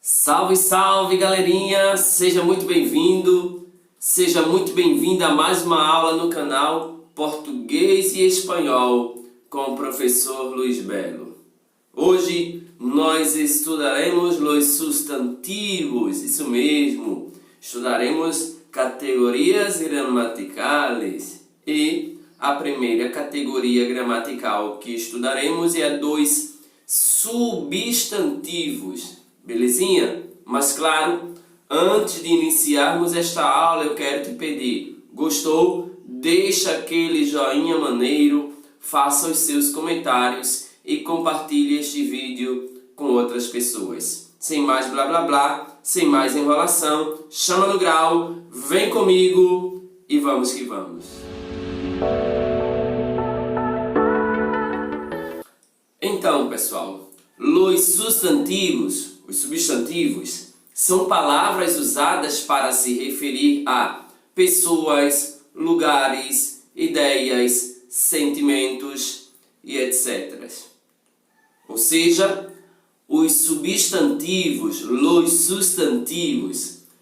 Salve, salve, galerinha! Seja muito bem-vindo, seja muito bem-vinda a mais uma aula no canal Português e Espanhol com o professor Luiz Belo. Hoje nós estudaremos os substantivos, isso mesmo, estudaremos categorias gramaticais e a primeira categoria gramatical que estudaremos é a dos substantivos. Belezinha? Mas claro, antes de iniciarmos esta aula eu quero te pedir, gostou? Deixa aquele joinha maneiro, faça os seus comentários e compartilhe este vídeo com outras pessoas. Sem mais blá blá blá, sem mais enrolação, chama no grau, vem comigo e vamos que vamos. Então, pessoal, os substantivos, são palavras usadas para se referir a pessoas, lugares, ideias, sentimentos e etc. Ou seja, os substantivos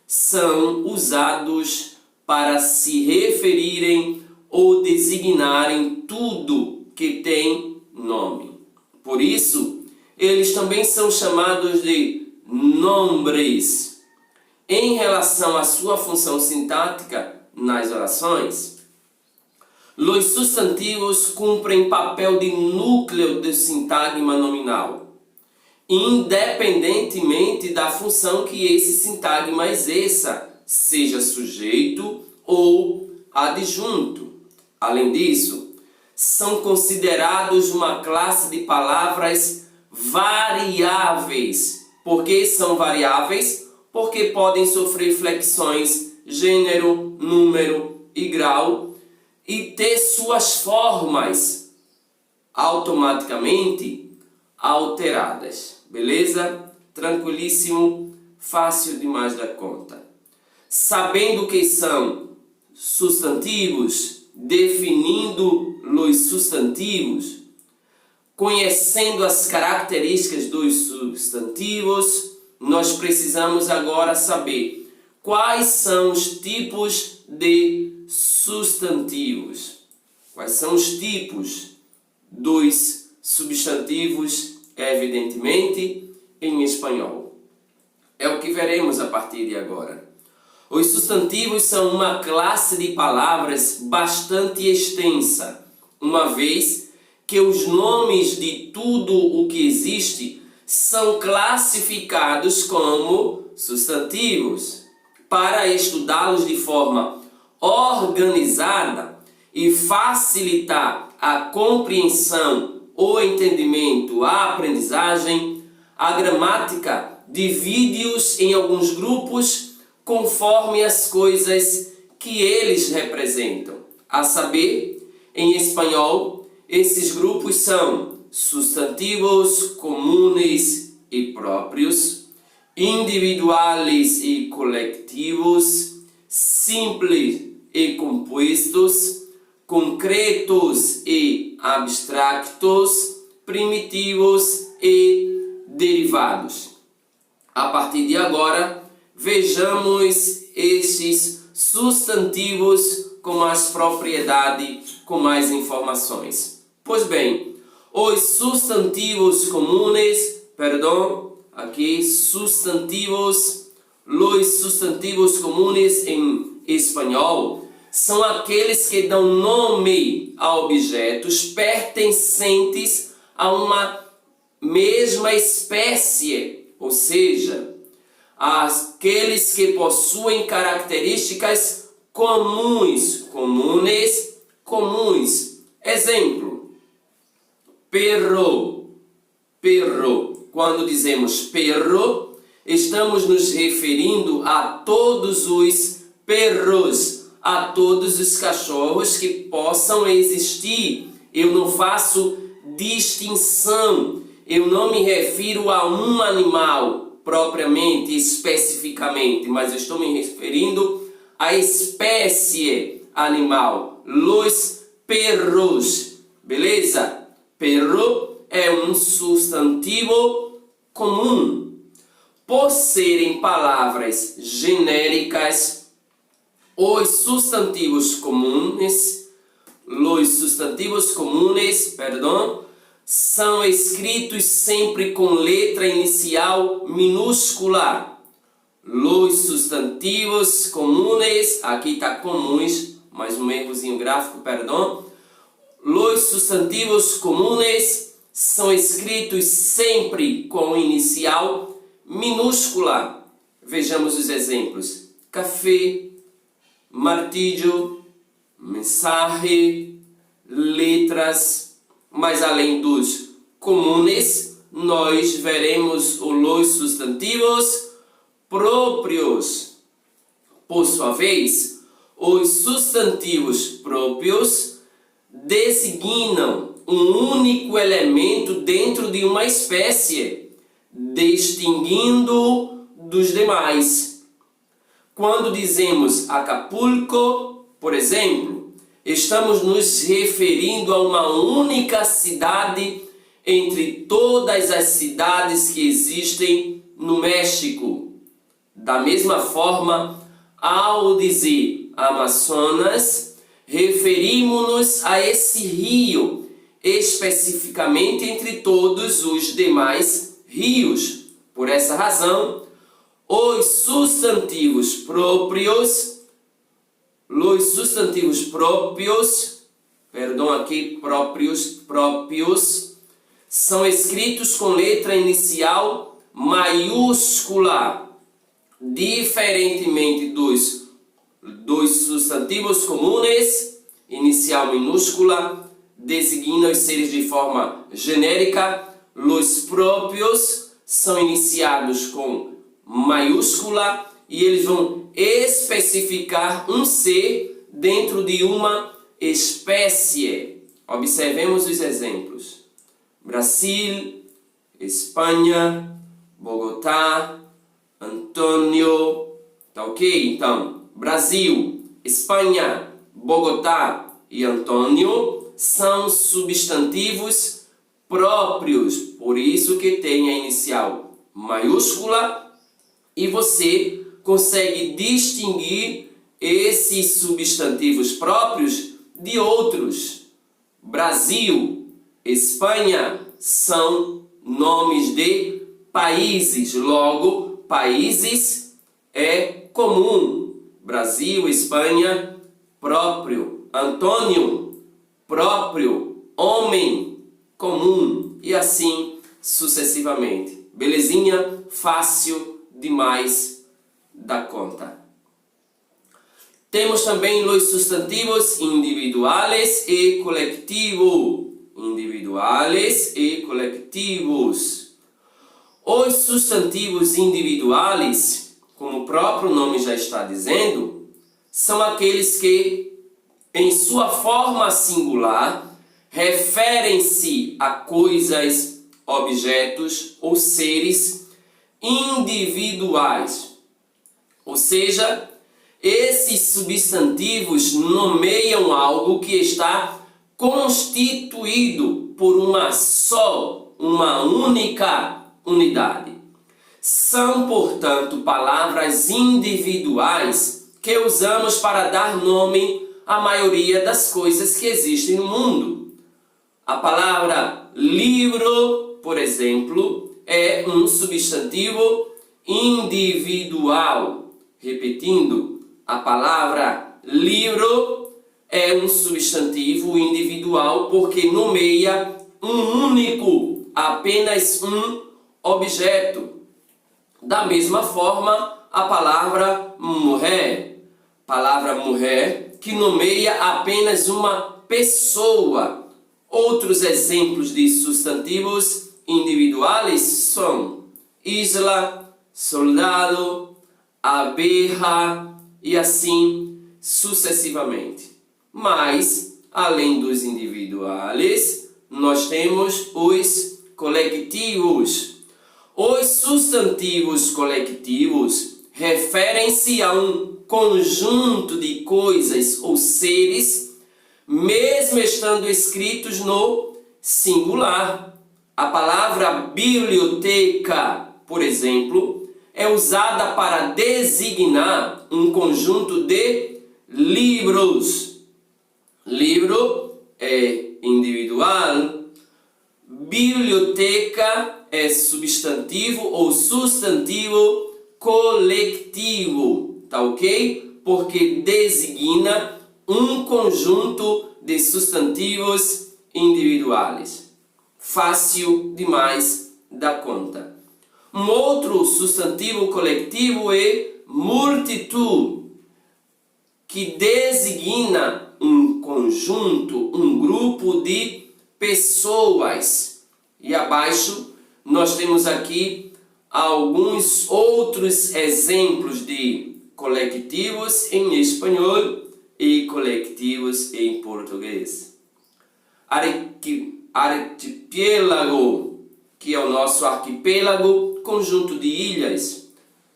são usados para se referirem ou designarem tudo que tem nome. Por isso, eles também são chamados de nombres. Em relação à sua função sintática nas orações, os substantivos cumprem papel de núcleo do sintagma nominal, independentemente da função que esse sintagma exerça, seja sujeito ou adjunto. Além disso, são considerados uma classe de palavras variáveis. Por que são variáveis? Porque podem sofrer flexões, gênero, número e grau e ter suas formas automaticamente alteradas. Beleza? Tranquilíssimo, fácil demais da conta. Sabendo que são substantivos, definindo os substantivos, conhecendo as características dos substantivos, nós precisamos agora saber quais são os tipos de substantivos. Quais são os tipos dos substantivos, evidentemente, em espanhol. É o que veremos a partir de agora. Os substantivos são uma classe de palavras bastante extensa, uma vez que os nomes de tudo o que existe são classificados como substantivos. Para estudá-los de forma organizada e facilitar a compreensão, o entendimento, a aprendizagem, a gramática divide-os em alguns grupos conforme as coisas que eles representam. A saber, em espanhol, esses grupos são substantivos comunes e próprios, individuais e colectivos, simples e compostos, concretos e abstractos, primitivos e derivados. A partir de agora, vejamos estes substantivos com mais propriedade, com mais informações. Pois bem, os substantivos comunes, os substantivos comunes em espanhol são aqueles que dão nome a objetos pertencentes a uma mesma espécie, ou seja, aqueles que possuem características comuns. Exemplo, perro. Quando dizemos perro, estamos nos referindo a todos os perros, a todos os cachorros que possam existir. Eu não faço distinção, eu não me refiro a um animal propriamente, especificamente, mas eu estou me referindo à espécie animal, los perros, beleza? Perro é um substantivo comum. Por serem palavras genéricas, os substantivos comunes, são escritos sempre com letra inicial minúscula. Los substantivos comunes, aqui está comuns, mais um errozinho gráfico, perdão. Los substantivos comunes são escritos sempre com inicial minúscula. Vejamos os exemplos. Café, martillo, mensagem, letras. Mas além dos comunes, nós veremos os substantivos próprios. Por sua vez, os substantivos próprios designam um único elemento dentro de uma espécie, distinguindo dos demais. Quando dizemos Acapulco, por exemplo, estamos nos referindo a uma única cidade entre todas as cidades que existem no México. Da mesma forma, ao dizer Amazonas, referimos-nos a esse rio, especificamente entre todos os demais rios. Por essa razão, os substantivos próprios, próprios, são escritos com letra inicial maiúscula, diferentemente dos substantivos comunes, inicial minúscula, designam os seres de forma genérica. Os próprios são iniciados com maiúscula e eles vão especificar um ser dentro de uma espécie. Observemos os exemplos. Brasil, Espanha, Bogotá, Antônio. Tá ok? Então, Brasil, Espanha, Bogotá e Antônio são substantivos próprios, por isso que tem a inicial maiúscula, e você consegue distinguir esses substantivos próprios de outros. Brasil, Espanha são nomes de países, logo, países é comum. Brasil, Espanha, próprio. Antônio, próprio. Homem, comum. E assim sucessivamente. Belezinha? Fácil demais da conta. Temos também os substantivos individuales e colectivo. Individuales e colectivos. Os substantivos individuais, como o próprio nome já está dizendo, são aqueles que, em sua forma singular, referem-se a coisas, objetos ou seres individuais. Ou seja, esses substantivos nomeiam algo que está constituído por uma única unidade. São, portanto, palavras individuais que usamos para dar nome à maioria das coisas que existem no mundo. A palavra livro, por exemplo, é um substantivo individual. Repetindo, a palavra livro é um substantivo individual porque nomeia um único, apenas um objeto. Da mesma forma, a palavra mulher que nomeia apenas uma pessoa. Outros exemplos de substantivos individuais são isla, soldado, abelha e assim sucessivamente. Mas, além dos individuais, nós temos os colectivos. Os substantivos colectivos referem-se a um conjunto de coisas ou seres, mesmo estando escritos no singular. A palavra biblioteca, por exemplo, é usada para designar um conjunto de livros. Livro é individual. Biblioteca é substantivo ou substantivo coletivo, tá ok? Porque designa um conjunto de substantivos individuais. Fácil demais da conta. Um outro substantivo coletivo é multitude, que designa um conjunto, um grupo de pessoas. E abaixo nós temos aqui alguns outros exemplos de colectivos em espanhol e colectivos em português. Arquipélago, que é o nosso arquipélago, conjunto de ilhas.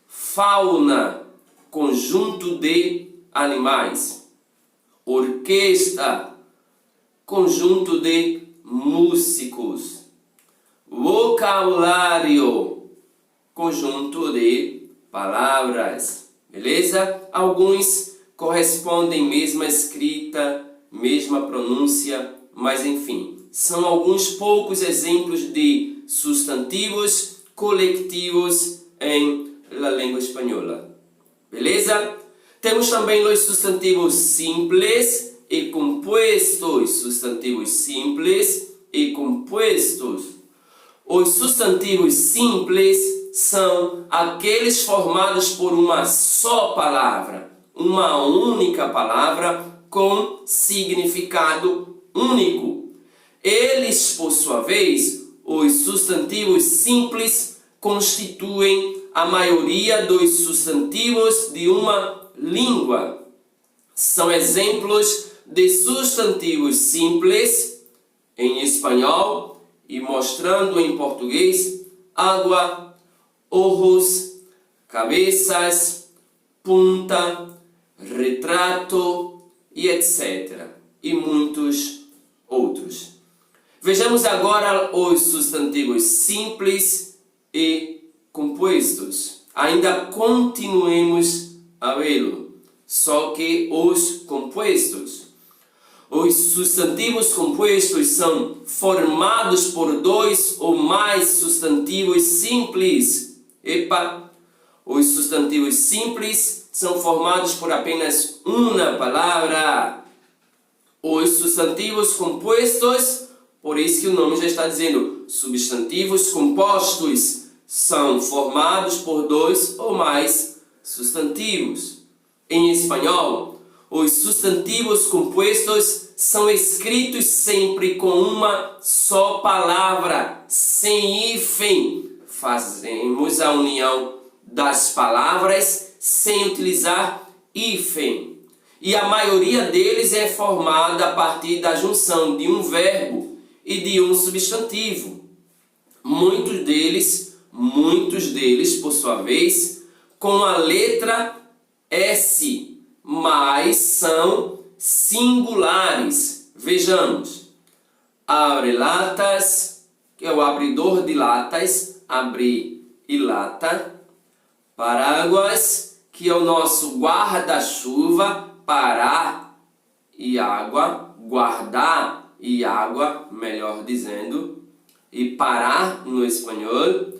Fauna, conjunto de animais. Orquestra, conjunto de músicos. Vocabulário, conjunto de palavras. Beleza? Alguns correspondem mesma escrita, mesma pronúncia, mas enfim, são alguns poucos exemplos de substantivos colectivos em la língua espanhola. Beleza? Temos também os substantivos simples e compostos. Substantivos simples e compostos. Os substantivos simples são aqueles formados por uma só palavra, uma única palavra com significado único. Eles, por sua vez, os substantivos simples, constituem a maioria dos substantivos de uma língua. São exemplos de substantivos simples em espanhol e mostrando em português: água, ojos, cabeças, punta, retrato e etc. E muitos outros. Vejamos agora os substantivos simples e compostos. Ainda continuemos a vê-lo, só que os compostos. Os substantivos compostos são formados por dois ou mais substantivos simples. Os substantivos simples são formados por apenas uma palavra. Os substantivos compostos, por isso que o nome já está dizendo, substantivos compostos, são formados por dois ou mais substantivos. Em espanhol, os substantivos compostos são escritos sempre com uma só palavra, sem hífen. Fazemos a união das palavras sem utilizar hífen. E a maioria deles é formada a partir da junção de um verbo e de um substantivo. Muitos deles, por sua vez, com a letra S, mas são singulares. Vejamos. Abre latas, que é o abridor de latas, abrir e lata. Paraguas, que é o nosso guarda-chuva, parar e água, guardar e água, melhor dizendo, e parar no espanhol.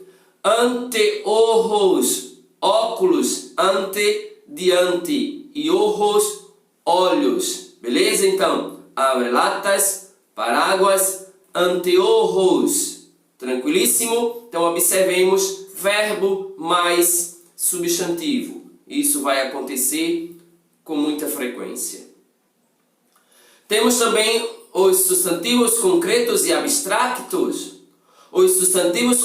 Anteojos, óculos, ante, diante, e ojos, olhos. Beleza? Então, abre latas, paraguas, anteojos. Tranquilíssimo? Então, observemos verbo mais substantivo. Isso vai acontecer com muita frequência. Temos também os substantivos concretos e abstratos. Os substantivos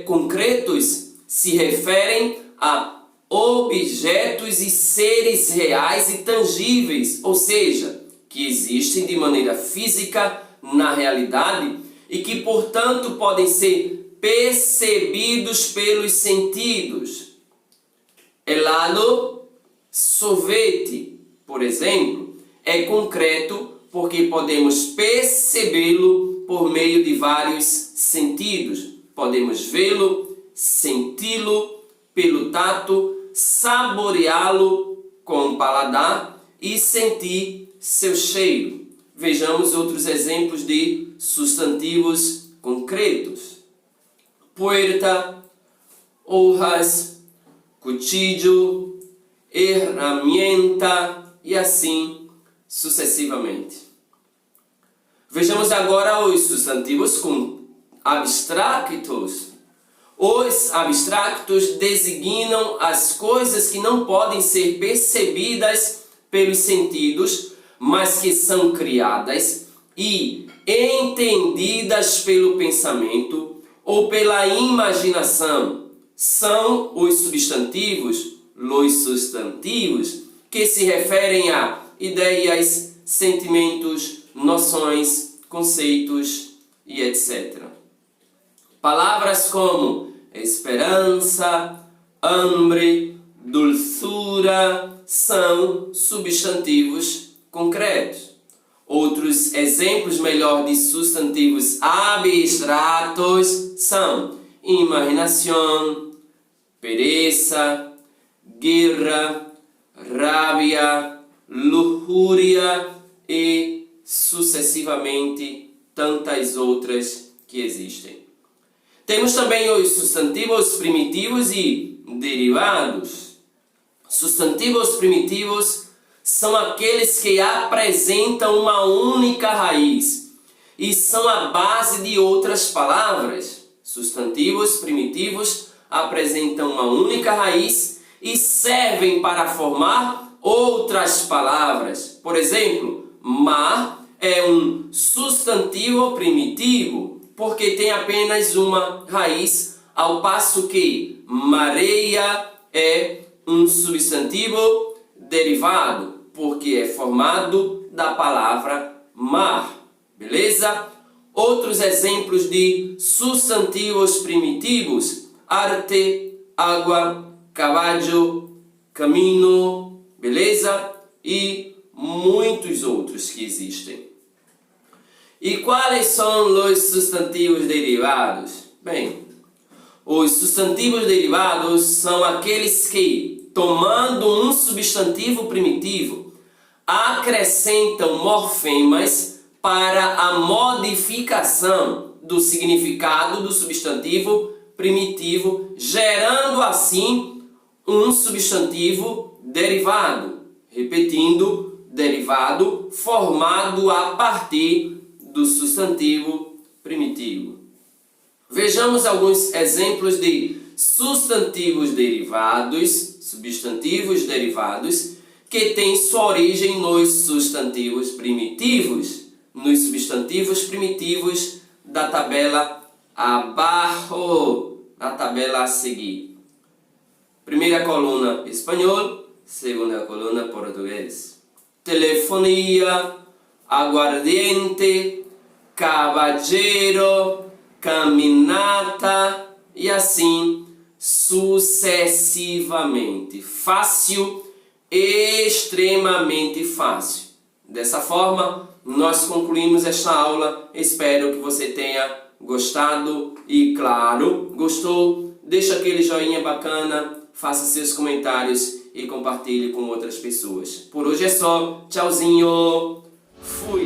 concretos se referem a objetos e seres reais e tangíveis, ou seja, que existem de maneira física na realidade e que, portanto, podem ser percebidos pelos sentidos. Helado, sorvete, por exemplo, é concreto porque podemos percebê-lo por meio de vários sentidos. Podemos vê-lo, senti-lo, pelo tato, saboreá-lo com o paladar e sentir seu cheiro. Vejamos outros exemplos de substantivos concretos. Puerta, hojas, cuchillo, herramienta e assim sucessivamente. Vejamos agora os substantivos abstractos. Os abstractos designam as coisas que não podem ser percebidas pelos sentidos, mas que são criadas e entendidas pelo pensamento ou pela imaginação. São os substantivos, que se referem a ideias, sentimentos, noções, conceitos e etc. Palavras como esperança, hambre, dulçura são substantivos concretos. Outros exemplos melhor de substantivos abstratos são imaginação, pereza, guerra, rabia, luxúria e sucessivamente tantas outras que existem. Temos também os substantivos primitivos e derivados. Substantivos primitivos são aqueles que apresentam uma única raiz e são a base de outras palavras. Substantivos primitivos apresentam uma única raiz e servem para formar outras palavras. Por exemplo, mar é um substantivo primitivo, porque tem apenas uma raiz, ao passo que mareia é um substantivo derivado, porque é formado da palavra mar. Beleza? Outros exemplos de substantivos primitivos: arte, água, cavalo, caminho, beleza? E muitos outros que existem. E quais são os substantivos derivados? Bem, os substantivos derivados são aqueles que, tomando um substantivo primitivo, acrescentam morfemas para a modificação do significado do substantivo primitivo, gerando assim um substantivo derivado. Repetindo, derivado formado a partir do substantivo primitivo. Vejamos alguns exemplos de substantivos derivados, que têm sua origem nos substantivos primitivos, da tabela abaixo, na tabela a seguir. Primeira coluna espanhol, segunda coluna português. Telefonia, aguardiente, cavalheiro, caminata e assim sucessivamente. Fácil, extremamente fácil. Dessa forma, nós concluímos esta aula. Espero que você tenha gostado e, claro, gostou? Deixa aquele joinha bacana, faça seus comentários e compartilhe com outras pessoas. Por hoje é só. Tchauzinho. Fui.